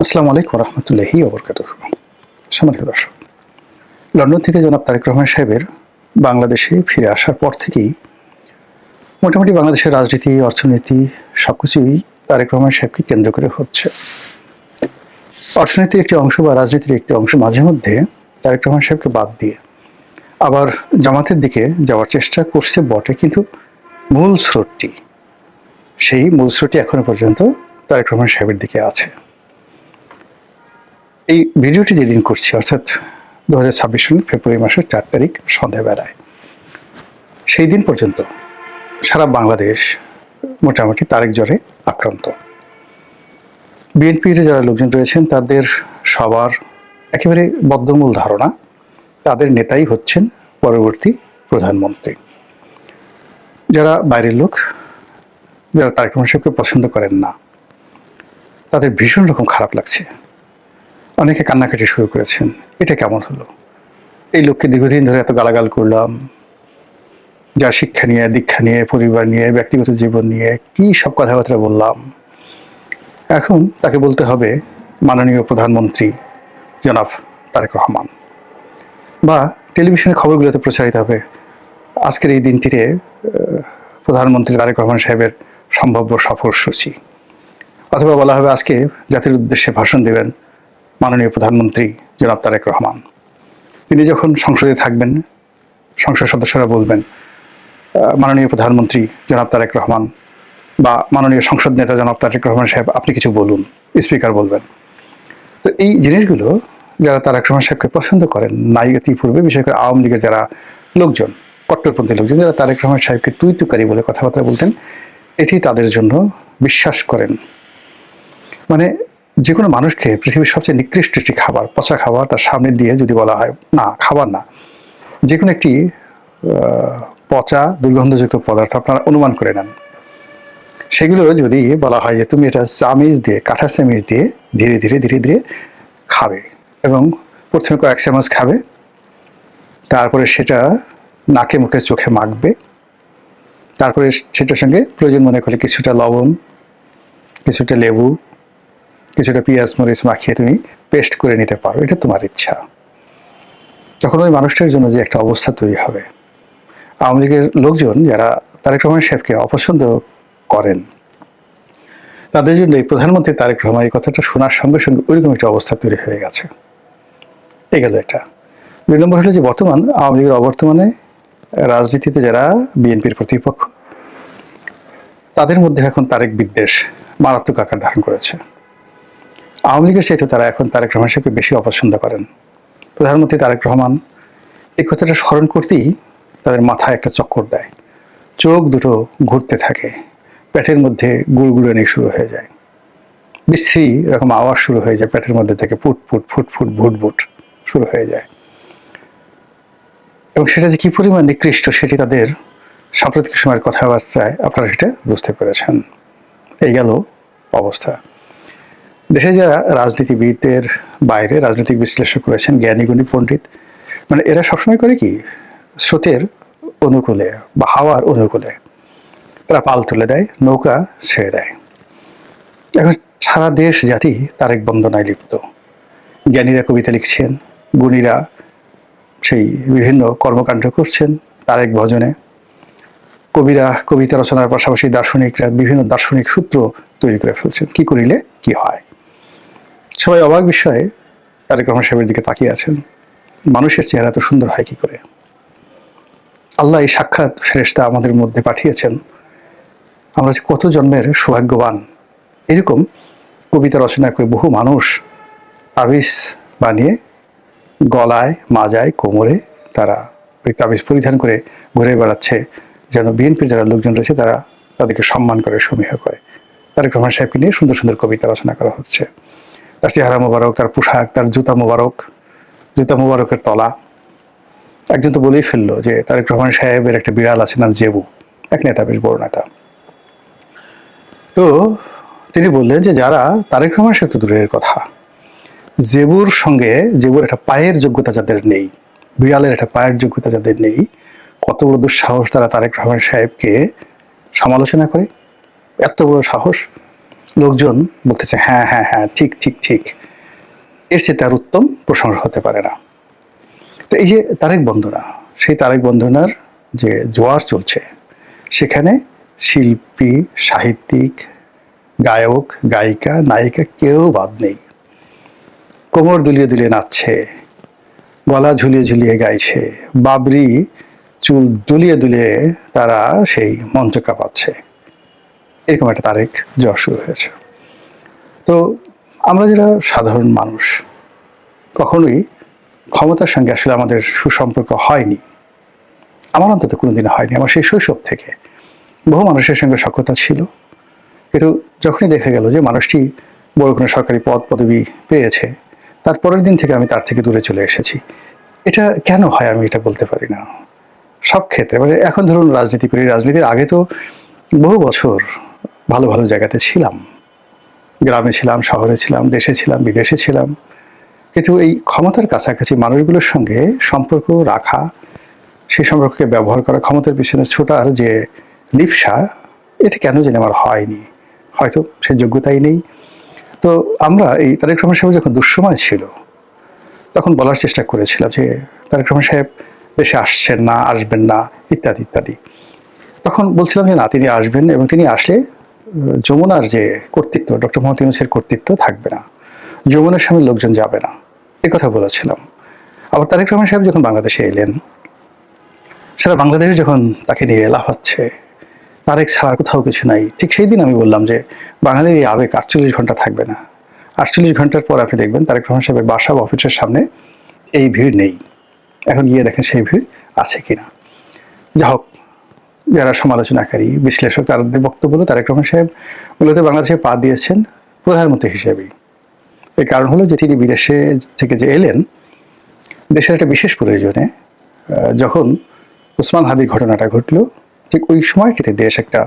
আসসালামু আলাইকুম রহমতুল্লাহি ওবরকাতুহ। সম্মানিত দর্শক, লন্ডন থেকে জনাব তারেক রহমান সাহেবের বাংলাদেশে ফিরে আসার পর থেকেই মোটামুটি বাংলাদেশের রাজনীতি, অর্থনীতি সবকিছুই তারেক রহমান সাহেবকে কেন্দ্র করে হচ্ছে। অর্থনীতির একটি অংশ বা রাজনীতির একটি অংশ মাঝে মধ্যে তারেক রহমান সাহেবকে বাদ দিয়ে আবার জামাতের দিকে যাওয়ার চেষ্টা করছে বটে, কিন্তু মূল স্রোতটি এখনো পর্যন্ত তারেক রহমান সাহেবের দিকে আছে। এই ভিডিওটি যেদিন করছি, অর্থাৎ 2026 সালের ফেব্রুয়ারি মাসের 4 তারিখ সন্ধ্যাবেলায়, সেই দিন পর্যন্ত সারা বাংলাদেশ মোটামুটি তারেক জ্বরে আক্রান্ত। বিএনপির যারা লোকজন রয়েছেন তাদের সবার একেবারে বদ্ধমূল ধারণা তাদের নেতাই হচ্ছেন পরবর্তী প্রধানমন্ত্রী। যারা বাইরের লোক, যারা তারেক রহমান সাহেবকে পছন্দ করেন না, তাদের ভীষণ রকম খারাপ লাগছে। অনেকে কান্নাকাটি শুরু করেছেন, এটা কেমন হলো? এই লোককে দীর্ঘদিন ধরে এত গালাগাল করলাম, যার শিক্ষা নিয়ে, দীক্ষা নিয়ে, পরিবার নিয়ে, ব্যক্তিগত জীবন নিয়ে কি সব কথাবার্তা বললাম, এখন তাকে বলতে হবে মাননীয় প্রধানমন্ত্রী জনাব তারেক রহমান। বা টেলিভিশনের খবরগুলোতে প্রচারিত হবে আজকের এই দিনটিতে প্রধানমন্ত্রী তারেক রহমান সাহেবের সম্ভাব্য সফরসূচি। অথবা বলা হবে আজকে জাতির উদ্দেশ্যে ভাষণ দেবেন মাননীয় প্রধানমন্ত্রী জনাব তারেক রহমান। তিনি যখন সংসদে থাকবেন, সংসদ সদস্যরা বলবেন মাননীয় প্রধানমন্ত্রী জনাব তারেক রহমান বা মাননীয় সংসদ নেতা জনাব তারেক রহমান সাহেব, আপনি কিছু বলুন, স্পিকার বলবেন। তো এই জিনিসগুলো যারা তারেক রহমান সাহেবকে পছন্দ করেন নাই ইতিপূর্বে, বিশেষ করে আওয়ামী লীগের যারা লোকজন, কট্টরপন্থী লোকজন, যারা তারেক রহমান সাহেবকে তুই তুকারি বলে কথাবার্তা বলতেন, এটি তাদের জন্য বিশ্বাস করেন। মানে যে কোনো মানুষকে পৃথিবীর সবচেয়ে নিকৃষ্ট একটি খাবার, পচা খাবার তার সামনে দিয়ে যদি বলা হয় না, খাবার না, যে কোনো একটি পচা দুর্গন্ধযুক্ত পদার্থ আপনারা অনুমান করে নেন, সেগুলো যদি বলা হয় যে তুমি এটা চামিচ দিয়ে, কাঁঠা চামিচ দিয়ে ধীরে ধীরে ধীরে ধীরে খাবে, এবং প্রথমে কয়েক চামচ খাবে, তারপরে সেটা নাকে মুখে চোখে মাখবে, তারপরে সেটার সঙ্গে প্রয়োজন মনে করে কিছুটা লবণ, কিছুটা লেবু, কিছুটা পেঁয়াজ মরিচ মাখিয়ে তুমি পেস্ট করে নিতে পারো, এটা তোমার ইচ্ছা। তখন ওই মানুষটার জন্য যে একটা অবস্থা তৈরি হবে, আওয়ামী লীগের লোকজন যারা তারেক রহমান সাহেবকে অপছন্দ করেন, তাদের জন্য এই প্রধানমন্ত্রী তারেক রহমান এই কথাটা শোনার সঙ্গে সঙ্গে ওইরকম একটা অবস্থা তৈরি হয়ে গেছে। এই গেল এটা। 2 নম্বর হলো যে বর্তমান আওয়ামী লীগের অবর্তমানে রাজনীতিতে যারা বিএনপির প্রতিপক্ষ, তাদের মধ্যে এখন তারেক বিদ্বেষ মারাত্মক আকার ধারণ করেছে। আওয়ামী লীগের চাইতে তারা এখন তারেক রহমান সাহেবকে বেশি অপছন্দ করেন। প্রধানমন্ত্রী তারেক রহমান এই কথাটা স্মরণ করতেই তাদের মাথায় একটা চক্কর দেয়, চোখ দুটো ঘুরতে থাকে, পেটের মধ্যে গুড়গুড়ানি শুরু হয়ে যায়, বিশ্রী এরকম আওয়াজ শুরু হয়ে যায়, পেটের মধ্যে থেকে ফুট ফুট ফুট ফুট ভুট ভুট শুরু হয়ে যায়। এবং সেটা যে কি পরিমাণ নিকৃষ্ট সেটি তাদের সাম্প্রতিক সময়ের কথাবার্তায় আপনারা সেটা বুঝতে পেরেছেন। এই গেল অবস্থা। দেশে যারা রাজনীতিবিদদের বাইরে রাজনৈতিক বিশ্লেষক করেছেন, জ্ঞানীগুণী পণ্ডিত, মানে এরা সবসময় করে কি, স্রোতের অনুকূলে বা হাওয়ার অনুকূলে তারা পাল তুলে দেয়, নৌকা ছেড়ে দেয়। এখন সারা দেশ জাতি তারেক বন্দনায় লিপ্ত। জ্ঞানীরা কবিতা লিখছেন, গুণীরা সেই বিভিন্ন কর্মকাণ্ড করছেন তারেক ভজনে, কবিরা কবিতা রচনার পাশাপাশি দার্শনিকরা বিভিন্ন দার্শনিক সূত্র তৈরি করে ফেলছেন, কি করিলে কি হয়। সবাই অবাক বিষয়ে তারেক রহমান সাহেবের দিকে তাকিয়ে আছেন, মানুষের চেহারা তো সুন্দর হয় কি করে? আল্লাহ এই সাক্ষাৎ ফেরেশতা আমাদের মধ্যে পাঠিয়েছেন, আমরা যে কত জন্মের সৌভাগ্যবান। এরকম কবিতা রচনা করে বহু মানুষ তাবিজ বানিয়ে গলায়, মাজায়, কোমরে তারা ওই তাবিজ পরিধান করে ঘুরে বেড়াচ্ছে, যেন বিএনপির যারা লোকজন রয়েছে তারা তাদেরকে সম্মান করে, সমীহ করে। তারেক রহমান সাহেবকে নিয়ে সুন্দর সুন্দর কবিতা রচনা করা হচ্ছে। তার চেহারা মোবারক, তার পোশাক, তার জুতা মোবারক, জুতা মোবারকের তলা। একজন তো বলেই ফেললো যে তারেক রহমান সাহেবের একটা বিড়াল আছে নাম জেবু, এক নেতা, বেশ বড় নেতা। তো তিনি বললেন যে যারা তারেক রহমান সাহেব তো দূরের কথা, জেবুর সঙ্গে, জেবুর একটা পায়ের যোগ্যতা যাদের নেই, বিড়ালের একটা পায়ের যোগ্যতা যাদের নেই, কত বড় দুঃসাহস তারা তারেক রহমান সাহেবকে সমালোচনা করে, এত বড় সাহস। লোকজন বলতেছে হ্যাঁ হ্যাঁ হ্যাঁ, ঠিক ঠিক ঠিক, এর চেয়ে তার উত্তম প্রশংসা হতে পারে না। তো এই যে তারেক বন্দনা, সেই তারেক বন্দনার যে জোয়ার চলছে, সেখানে শিল্পী, সাহিত্যিক, গায়ক, গায়িকা, নায়িকা কেউ বাদ নেই। কোমর দুলিয়ে দুলিয়ে নাচছে, গলা ঝুলিয়ে ঝুলিয়ে গাইছে, বাবরি চুল দুলিয়ে দুলিয়ে তারা সেই মঞ্চ কাঁপাচ্ছে। এরকম একটা তারেক জ্বর শুরু হয়েছে। তো আমরা যারা সাধারণ মানুষ, কখনোই ক্ষমতার সঙ্গে আসলে আমাদের সুসম্পর্ক হয়নি। আমার অন্তত কোনোদিন হয়নি। আমার সেই শৈশব থেকে বহু মানুষের সঙ্গে সখ্যতা ছিল, কিন্তু যখনই দেখা গেল যে মানুষটি বড় কোনো সরকারি পদ পদবি পেয়েছে, তার পরের দিন থেকে আমি তার থেকে দূরে চলে এসেছি। এটা কেন হয় আমি এটা বলতে পারি না। সব ক্ষেত্রে মানে এখন ধরুন রাজনীতি করি, রাজনীতির আগে তো বহু বছর ভালো ভালো জায়গাতে ছিলাম, গ্রামে ছিলাম, শহরে ছিলাম, দেশে ছিলাম, বিদেশে ছিলাম, কিন্তু এই ক্ষমতার কাছাকাছি মানুষগুলোর সঙ্গে সম্পর্ক রাখা, সেই সম্পর্ককে ব্যবহার করা, ক্ষমতার পিছনে ছোটার যে লিপ্সা, এটা কেন জানি আমার হয়নি। হয়তো সে যোগ্যতাই নেই। তো আমরা এই তারেক রহমান সাহেব যখন দুঃসময় ছিল, তখন বলার চেষ্টা করেছিলাম যে তারেক রহমান সাহেব দেশে আসছেন না, আসবেন না, ইত্যাদি ইত্যাদি। তখন বলছিলাম যে না, তিনি আসবেন, এবং তিনি আসলে যমুনার যে কর্তৃত্ব, ডক্টর মোহাম্মদ ইউনূসের কর্তৃত্ব থাকবে না, যমুনার সামনে লোকজন যাবে না, এ কথা বলেছিলাম। আবার তারেক রহমান সাহেব যখন বাংলাদেশে এলেন, সারা বাংলাদেশে যখন তাকে নিয়ে লাফাচ্ছে, তারেক ছাড়ার কোথাও কিছু নাই, ঠিক সেই দিন আমি বললাম যে বাঙালির এই আবেগ 48 ঘন্টা থাকবে না। 48 ঘন্টার পর আপনি দেখবেন তারেক রহমান সাহেবের বাসা বা অফিসের সামনে এই ভিড় নেই। এখন গিয়ে দেখেন সেই ভিড় আছে কিনা। যা হোক, যারা সমালোচনাকারী, বিশ্লেষক, তাদের বক্তব্য হলো তারেক রহমান সাহেব মূলত বাংলাদেশে পা দিয়েছেন প্রধানমন্ত্রী হিসেবেই। এর কারণ হলো যে তিনি বিদেশে থেকে যে এলেন, দেশের একটা বিশেষ প্রয়োজনে, যখন ওসমান হাদির ঘটনাটা ঘটলো, ঠিক ওই সময়টিতে দেশ একটা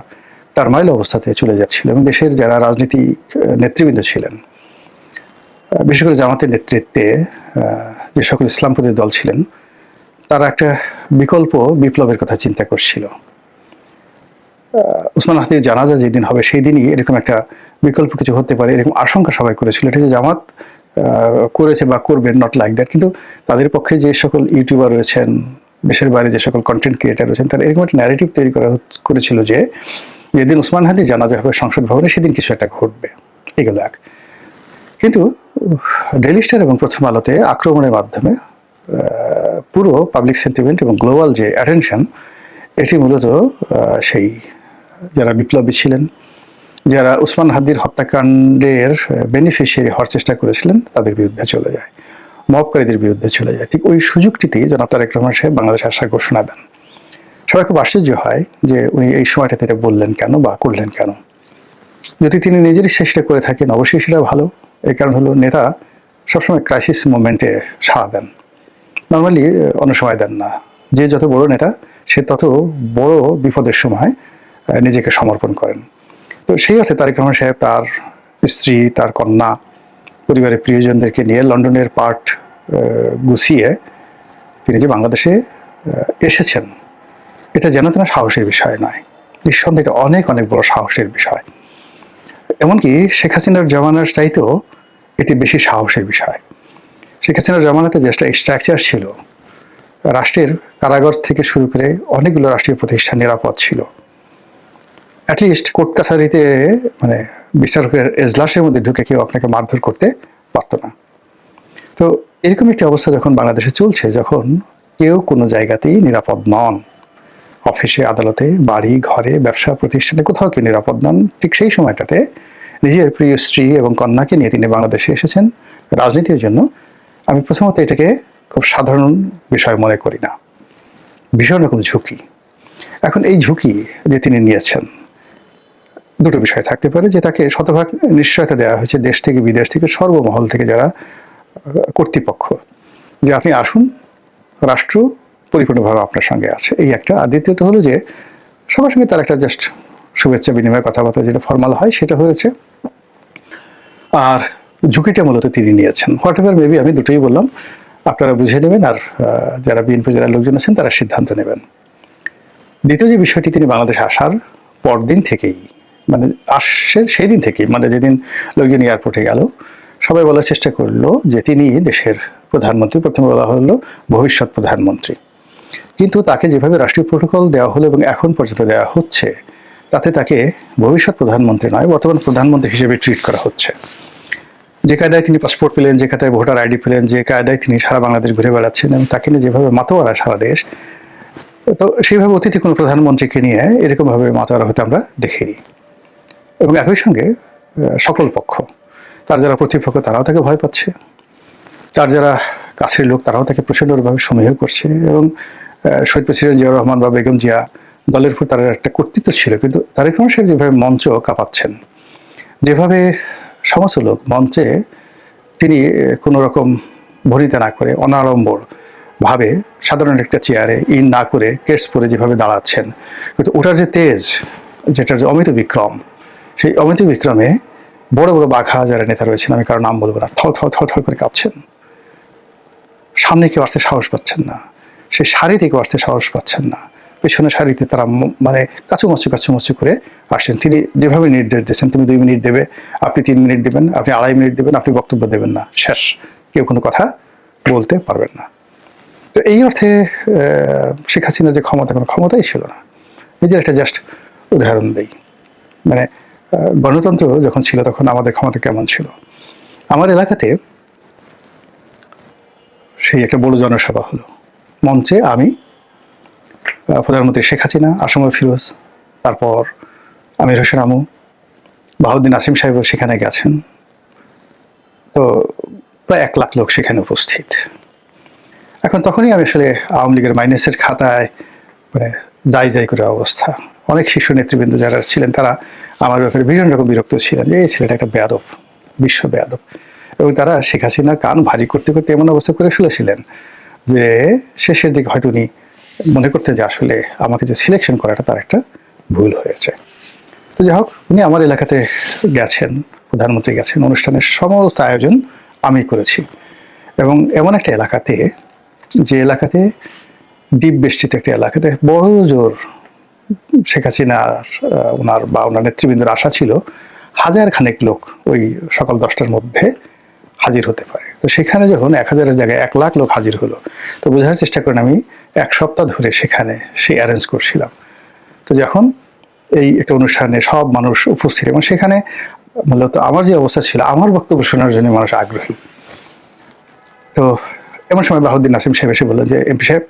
টারমাইল অবস্থাতে চলে যাচ্ছিল, এবং দেশের যারা রাজনীতিক নেতৃবৃন্দ ছিলেন, বিশেষ করে জামাতের নেতৃত্বে যে সকল ইসলামপন্থী দল ছিলেন, তারা একটা বিকল্প বিপ্লবের কথা চিন্তা করছিল। ওসমান হাদির জানাজা যেদিন হবে সেই দিনই এরকম একটা বিকল্প কিছু হতে পারে, এরকম আশঙ্কা সবাই করেছিল। এটা যে জামাত করেছে বা করবেন, নট লাইক দ্যাট, কিন্তু তাদের পক্ষে যে সকল ইউটিউবার রয়েছেন, দেশের বাইরে যে সকল কন্টেন্ট ক্রিয়েটার রয়েছেন, তারা এরকম একটা ন্যারেটিভ তৈরি করেছিল যে যেদিন ওসমান হাদি জানাজা হবে সংসদ ভবনে, সেদিন কিছু একটা ঘটবে। এগুলো এক। কিন্তু ডেইলি স্টার এবং প্রথম আলোতে আক্রমণের মাধ্যমে পুরো পাবলিক সেন্টিমেন্ট এবং গ্লোবাল যে অ্যাটেনশন, এটি মূলত সেই যারা বিপ্লবী ছিলেন, যারা উসমান হাদির হত্যাকাণ্ডের বেনিফিশিয়ারি হওয়ার চেষ্টা করেছিলেন, তাদের বিরুদ্ধে চলে যায়, মবকারীদের বিরুদ্ধে চলে যায়। ঠিক ওই সুযোগটিতেই জনাব তারেক রহমান সাহেব বাংলাদেশে আসার ঘোষণা দেন। সবাই খুব আশ্চর্য হয় যে উনি এই সময়টাতে এটা বললেন কেন বা করলেন কেন। যদি তিনি নিজেরই চেষ্টা করে থাকেন, অবশ্যই সেটা ভালো। এই কারণ হলো নেতা সবসময় ক্রাইসিস মোমেন্টে সাড়া দেন, নর্মালি অন্য সময় দেন না। যে যত বড় নেতা, সে তত বড় বিপদের সময় নিজেকে সমর্পণ করেন। তো সেই অর্থে তারেক রহমান সাহেব তার স্ত্রী, তার কন্যা, পরিবারের প্রিয়জনদেরকে নিয়ে লন্ডনের পার্ট গুছিয়ে তিনি যে বাংলাদেশে এসেছেন, এটা যেন তেন সাহসের বিষয় নয়। নিঃসন্দেহে এটা অনেক অনেক বড় সাহসের বিষয়। এমনকি শেখ হাসিনার জমানার চাইতেও এটি বেশি সাহসের বিষয়। শেখ হাসিনার জমানাতে যে একটা স্ট্রাকচার ছিল, রাষ্ট্রের কারাগার থেকে শুরু করে অনেকগুলো রাষ্ট্রীয় প্রতিষ্ঠান নিরাপদ ছিল। অ্যাটলিস্ট কোর্ট কাছারিতে মানে বিচারকের এজলাসের মধ্যে ঢুকে কেউ আপনাকে মারধর করতে পারত না। তো এরকম একটি অবস্থা যখন বাংলাদেশে চলছে, যখন কেউ কোনো জায়গাতেই নিরাপদ নন, অফিসে, আদালতে, বাড়ি, ঘরে, ব্যবসা প্রতিষ্ঠানে কোথাও কেউ নিরাপদ নন, ঠিক সেই সময়টাতে নিজের প্রিয় স্ত্রী এবং কন্যাকে নিয়ে তিনি বাংলাদেশে এসেছেন রাজনীতির জন্য। আমি প্রথমত এটাকে খুব সাধারণ বিষয় মনে করি না, ভীষণ রকম ঝুঁকি। এখন এই ঝুঁকি যে তিনি নিয়েছেন, দুটো বিষয় থাকতে পারে, যে তাকে শতভাগ নিশ্চয়তা দেওয়া হয়েছে দেশ থেকে, বিদেশ থেকে, সর্বমহল থেকে যারা কর্তৃপক্ষ, যে আপনি আসুন, রাষ্ট্র পরিপূর্ণভাবে আপনার সঙ্গে আছে, এই একটা। আর দ্বিতীয়ত হলো যে সবার সঙ্গে তার একটা জাস্ট শুভেচ্ছা বিনিময়, কথাবার্তা যেটা ফর্মাল হয়, সেটা হয়েছে। আর ঝুঁকিটা মূলত তিনি নিয়েছেন। হোয়াট এভার মেবি, আমি দুটোই বললাম, আপনারা বুঝে নেবেন, আর যারা বিএনপি যারা লোকজন আছেন তারা সিদ্ধান্ত নেবেন। দ্বিতীয় যে বিষয়টি, তিনি বাংলাদেশে আসার পরদিন থেকেই মানে আসছে সেই দিন থেকেই, মানে যেদিন লোকজন এয়ারপোর্টে গেল, সবাই বলার চেষ্টা করলো যে তিনি দেশের প্রধানমন্ত্রী। প্রথমে বলা হলো ভবিষ্যৎ প্রধানমন্ত্রী, কিন্তু তাকে যেভাবে রাষ্ট্রীয় প্রোটোকল দেওয়া হলো এবং এখন পর্যন্ত দেওয়া হচ্ছে, তাতে তাকে ভবিষ্যৎ প্রধানমন্ত্রী নয়, বর্তমান প্রধানমন্ত্রী হিসেবে ট্রিট করা হচ্ছে। যে কায়দায় তিনি পাসপোর্ট পেলেন, যে কায়দায় ভোটার আইডি পেলেন, যে কায়দায় তিনি সারা বাংলাদেশ ঘুরে বেড়াচ্ছেন এবং তাকে নিয়ে যেভাবে মাতোয়ারা সারা দেশ, তো সেইভাবে অতীতে কোনো প্রধানমন্ত্রীকে নিয়ে এরকমভাবে মাতোয়ারা হতে আমরা দেখিনি। এবং একই সঙ্গে সকল পক্ষ, তার যারা প্রতিপক্ষ তারাও তাকে ভয় পাচ্ছে, তার যারা কাছের লোক তারাও তাকে প্রচণ্ডভাবে সমীহ করছে। এবং শহীদ প্রেসিডেন্ট জিয়াউর রহমান বা বেগম জিয়া দলের উপর তার একটা কর্তৃত্ব ছিল, কিন্তু তারেক রহমান সাহেব যেভাবে মঞ্চ কাঁপাচ্ছেন, যেভাবে সমস্ত লোক মঞ্চে তিনি কোনো রকম ভনিতা না করে অনাড়ম্বর ভাবে সাধারণ একটা চেয়ারে ইন না করে কেটস পরে যেভাবে দাঁড়াচ্ছেন, কিন্তু ওটার যে তেজ, যেটার যে অমিত বিক্রম, সেই অমিত বিক্রমে বড় বড় বাঘা যারা নেতা রয়েছেন, আমি কারো নাম বলবো না, থর থর থর থর করে কাঁপছেন। সামনে কেউ আসতে সাহস পাচ্ছেন না, সেই সারিতে কেউ আসতে সাহস পাচ্ছেন না, পেছনে সারিতে তারা মানে কাছুমাচু করে আসছেন। তিনি যেভাবে নির্দেশ দিয়েছেন, তুমি 2 মিনিট দেবে, আপনি 3 মিনিট দেবেন, আপনি 2.5 মিনিট দেবেন, আপনি বক্তব্য দেবেন না, শেষ, কেউ কোনো কথা বলতে পারবেন না। তো এই অর্থে শেখ হাসিনার যে ক্ষমতা, কোনো ক্ষমতাই ছিল না। নিজের একটা জাস্ট উদাহরণ দেই, মানে গণতন্ত্র যখন ছিল তখন আমাদের ক্ষমতা কেমন ছিল। আমার এলাকাতে সেই একটা বড় জনসভা হলো, মঞ্চে আমি, প্রধানমন্ত্রী শেখ হাসিনা, আসমর ফিরোজ, তারপর আমির হোসেন আমু, বাহাউদ্দিন নাসিম সাহেবও সেখানে গেছেন। তো প্রায় 1 লাখ লোক সেখানে উপস্থিত। এখন তখনই আমি আসলে আওয়ামী লীগের মাইনাসের খাতায় মানে যাই করে অবস্থা। অনেক শীর্ষ নেতৃবৃন্দ যারা ছিলেন তারা আমার ব্যাপারে বিভিন্ন রকম বিরক্ত ছিলেন যে এই ছেলেটা একটা বেয়াদব, বিশ্ব বেয়াদব। এবং তারা শেখ হাসিনার কান ভারী করতে করতে এমন অবস্থা করে ফেলেছিলেন যে শেষের দিকে হয়তো উনি মনে করতেন যে আসলে আমাকে যে সিলেকশন করাটা তার একটা ভুল হয়েছে। তো যাই হোক, উনি আমার এলাকাতে গেছেন, প্রধানমন্ত্রী গেছেন, অনুষ্ঠানের সমস্ত আয়োজন আমি করেছি। এবং এমন একটা এলাকাতে, যে এলাকাতে দ্বীপ বেষ্টিত একটা এলাকাতে বড় জোর শেখ হাসিনার ওনার নেতৃবৃন্দের আশা ছিল 1000 খানেক লোক ওই সকাল 10টার মধ্যে হাজির হতে পারে। তো সেখানে যখন 1000-এর জায়গায় 1 লাখ লোক হাজির হলো, তো বোঝার চেষ্টা করেন আমি 1 সপ্তাহ ধরে সেখানে সেই অ্যারেঞ্জ করছিলাম। তো যখন এই একটা অনুষ্ঠানে সব মানুষ উপস্থিত এবং সেখানে মূলত আমার যে অবস্থা ছিল, আমার বক্তব্য শোনার জন্য মানুষ আগ্রহী। তো এমন সময় বাহাউদ্দিন নাসিম সাহেব এসে বললেন যে এমপি সাহেব